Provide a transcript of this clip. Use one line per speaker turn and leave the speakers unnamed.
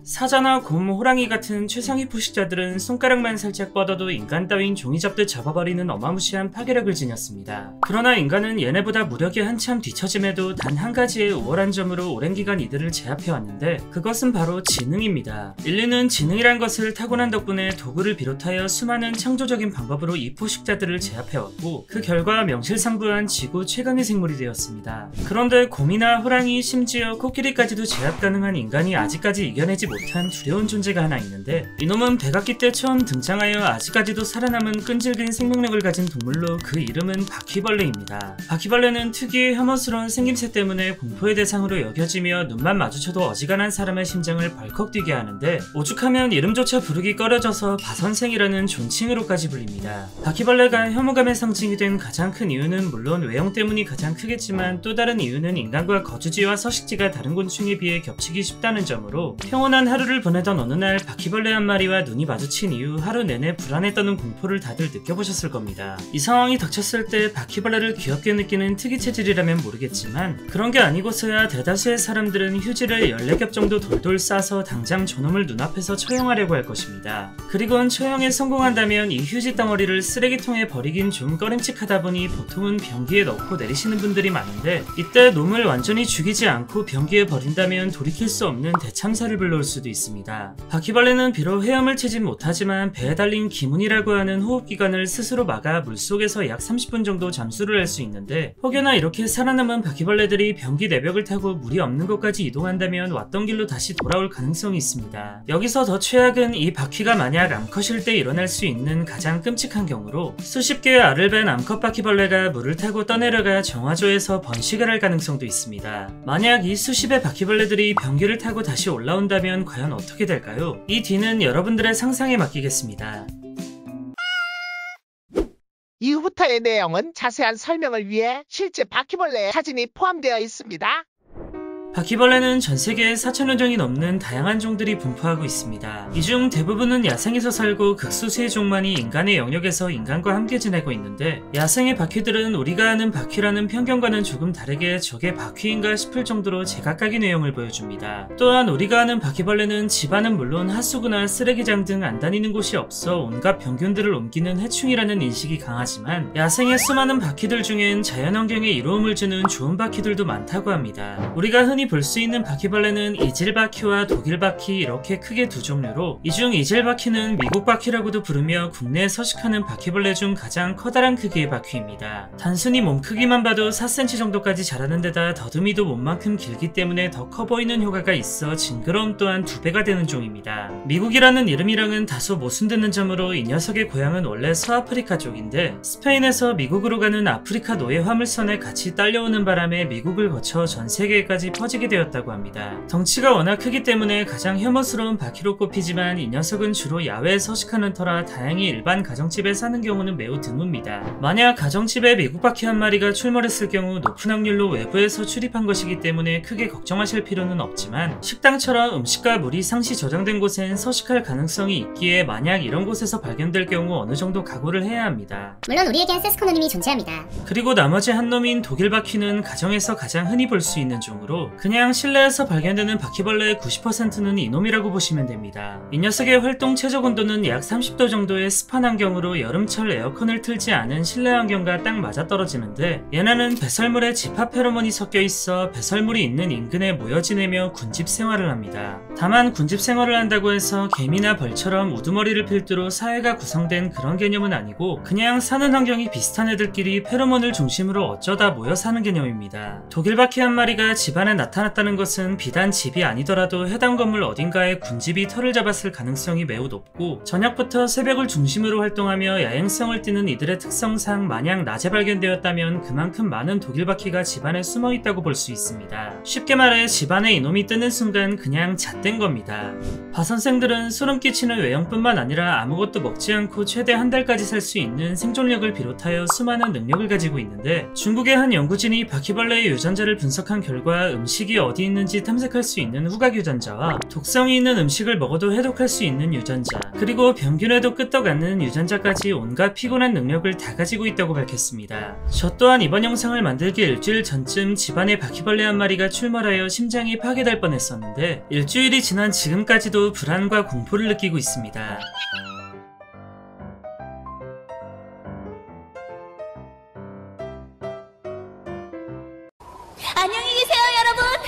사자나 곰, 호랑이 같은 최상위 포식자들은 손가락만 살짝 뻗어도 인간 따윈 종이 잡듯 잡아버리는 어마무시한 파괴력을 지녔습니다. 그러나 인간은 얘네보다 무력이 한참 뒤처짐에도 단 한 가지의 우월한 점으로 오랜 기간 이들을 제압해왔는데 그것은 바로 지능입니다. 인류는 지능이란 것을 타고난 덕분에 도구를 비롯하여 수많은 창조적인 방법으로 이 포식자들을 제압해왔고 그 결과 명실상부한 지구 최강의 생물이 되었습니다. 그런데 곰이나 호랑이, 심지어 코끼리까지도 제압 가능한 인간이 아직까지 이겨내지 못한 두려운 존재가 하나 있는데 이놈은 백악기 때 처음 등장하여 아직까지도 살아남은 끈질긴 생명력을 가진 동물로 그 이름은 바퀴벌레입니다. 바퀴벌레는 특유의 혐오스러운 생김새 때문에 공포의 대상으로 여겨지며 눈만 마주쳐도 어지간한 사람의 심장을 벌컥 뛰게 하는데 오죽하면 이름조차 부르기 꺼려져서 바선생이라는 존칭으로까지 불립니다. 바퀴벌레가 혐오감의 상징이 된 가장 큰 이유는 물론 외형 때문이 가장 크겠지만 또 다른 이유는 인간과 거주지와 서식지가 다른 곤충에 비해 겹치기 쉽다는 점으로 평온한 하루를 보내던 어느 날 바퀴벌레 한 마리와 눈이 마주친 이후 하루 내내 불안에 떠는 공포를 다들 느껴보셨을 겁니다. 이 상황이 닥쳤을 때 바퀴벌레를 귀엽게 느끼는 특이 체질이라면 모르겠지만 그런 게 아니고서야 대다수의 사람들은 휴지를 14겹 정도 돌돌 싸서 당장 저놈을 눈앞에서 처형하려고 할 것입니다. 그리고는 처형에 성공한다면 이 휴지 덩어리를 쓰레기통에 버리긴 좀 꺼림칙하다 보니 보통은 변기에 넣고 내리시는 분들이 많은데 이때 놈을 완전히 죽이지 않고 변기에 버린다면 돌이킬 수 없는 대참사를 불러올 수도 있습니다. 바퀴벌레는 비록 헤엄을 치진 못하지만 배에 달린 기문이라고 하는 호흡기관을 스스로 막아 물속에서 약 30분 정도 잠수를 할 수 있는데 혹여나 이렇게 살아남은 바퀴벌레들이 변기 내벽을 타고 물이 없는 곳까지 이동한다면 왔던 길로 다시 돌아올 가능성이 있습니다. 여기서 더 최악은 이 바퀴가 만약 암컷일 때 일어날 수 있는 가장 끔찍한 경우로 수십 개의 알을 벤 암컷 바퀴벌레가 물을 타고 떠내려가 정화조에서 번식을 할 가능성도 있습니다. 만약 이 수십의 바퀴벌레들이 변기를 타고 다시 올라온다면 과연 어떻게 될까요? 이 뒤는 여러분들의 상상에 맡기겠습니다.
이후부터의 내용은 자세한 설명을 위해 실제 바퀴벌레의 사진이 포함되어 있습니다.
바퀴벌레는 전 세계에 4,000여 종이 넘는 다양한 종들이 분포하고 있습니다. 이 중 대부분은 야생에서 살고 극소수의 종만이 인간의 영역에서 인간과 함께 지내고 있는데 야생의 바퀴들은 우리가 아는 바퀴라는 편견과는 조금 다르게 저게 바퀴인가 싶을 정도로 제각각의 내용을 보여줍니다. 또한 우리가 아는 바퀴벌레는 집안은 물론 하수구나 쓰레기장 등 안 다니는 곳이 없어 온갖 병균들을 옮기는 해충이라는 인식이 강하지만 야생의 수많은 바퀴들 중엔 자연환경에 이로움을 주는 좋은 바퀴들도 많다고 합니다. 우리가 흔히 볼 수 있는 바퀴벌레는 이질바퀴와 독일바퀴 이렇게 크게 두 종류로 이 중 이질바퀴는 미국바퀴라고도 부르며 국내에 서식하는 바퀴벌레 중 가장 커다란 크기의 바퀴입니다. 단순히 몸 크기만 봐도 4cm 정도까지 자라는 데다 더듬이도 몸만큼 길기 때문에 더 커 보이는 효과가 있어 징그러움 또한 2배가 되는 종입니다. 미국이라는 이름이랑은 다소 모순되는 점으로 이 녀석의 고향은 원래 서아프리카 쪽인데 스페인에서 미국으로 가는 아프리카 노예 화물선에 같이 딸려오는 바람에 미국을 거쳐 전 세계까지 퍼지게 되었다고 합니다. 덩치가 워낙 크기 때문에 가장 혐오스러운 바퀴로 꼽히지만 이 녀석은 주로 야외에 서식하는 터라 다행히 일반 가정집에 사는 경우는 매우 드뭅니다. 만약 가정집에 미국 바퀴 한 마리가 출몰했을 경우 높은 확률로 외부에서 출입한 것이기 때문에 크게 걱정하실 필요는 없지만 식당처럼 음식과 물이 상시 저장된 곳엔 서식할 가능성이 있기에 만약 이런 곳에서 발견될 경우 어느 정도 각오를 해야 합니다.
물론 우리에겐 세스코노님이 존재합니다.
그리고 나머지 한 놈인 독일바퀴는 가정에서 가장 흔히 볼 수 있는 종으로 그냥 실내에서 발견되는 바퀴벌레의 90%는 이놈이라고 보시면 됩니다. 이 녀석의 활동 최저 온도는 약 30도 정도의 습한 환경으로 여름철 에어컨을 틀지 않은 실내 환경과 딱 맞아떨어지는데 얘네는 배설물에 집합 페로몬이 섞여 있어 배설물이 있는 인근에 모여 지내며 군집 생활을 합니다. 다만 군집 생활을 한다고 해서 개미나 벌처럼 우두머리를 필두로 사회가 구성된 그런 개념은 아니고 그냥 사는 환경이 비슷한 애들끼리 페로몬을 중심으로 어쩌다 모여 사는 개념입니다. 독일바퀴 한 마리가 집안에 나타났다는 것은 비단 집이 아니더라도 해당 건물 어딘가에 군집이 털을 잡았을 가능성이 매우 높고 저녁부터 새벽을 중심으로 활동하며 야행성을 띠는 이들의 특성상 만약 낮에 발견되었다면 그만큼 많은 독일바퀴가 집안에 숨어있다고 볼 수 있습니다. 쉽게 말해 집안에 이놈이 뜨는 순간 그냥 잣된 겁니다. 바선생들은 소름 끼치는 외형뿐만 아니라 아무것도 먹지 않고 최대 한 달까지 살 수 있는 생존력을 비롯하여 수많은 능력을 가지고 있는데 중국의 한 연구진이 바퀴벌레의 유전자를 분석한 결과 음식 음식이 어디 있는지 탐색할 수 있는 후각 유전자와 독성이 있는 음식을 먹어도 해독할 수 있는 유전자, 그리고 병균에도 끄떡없는 유전자까지 온갖 피곤한 능력을 다 가지고 있다고 밝혔습니다. 저 또한 이번 영상을 만들기 일주일 전쯤 집안에 바퀴벌레 한 마리가 출몰하여 심장이 파괴될 뻔했었는데 일주일이 지난 지금까지도 불안과 공포를 느끼고 있습니다.
안녕히 계세요, 여러분.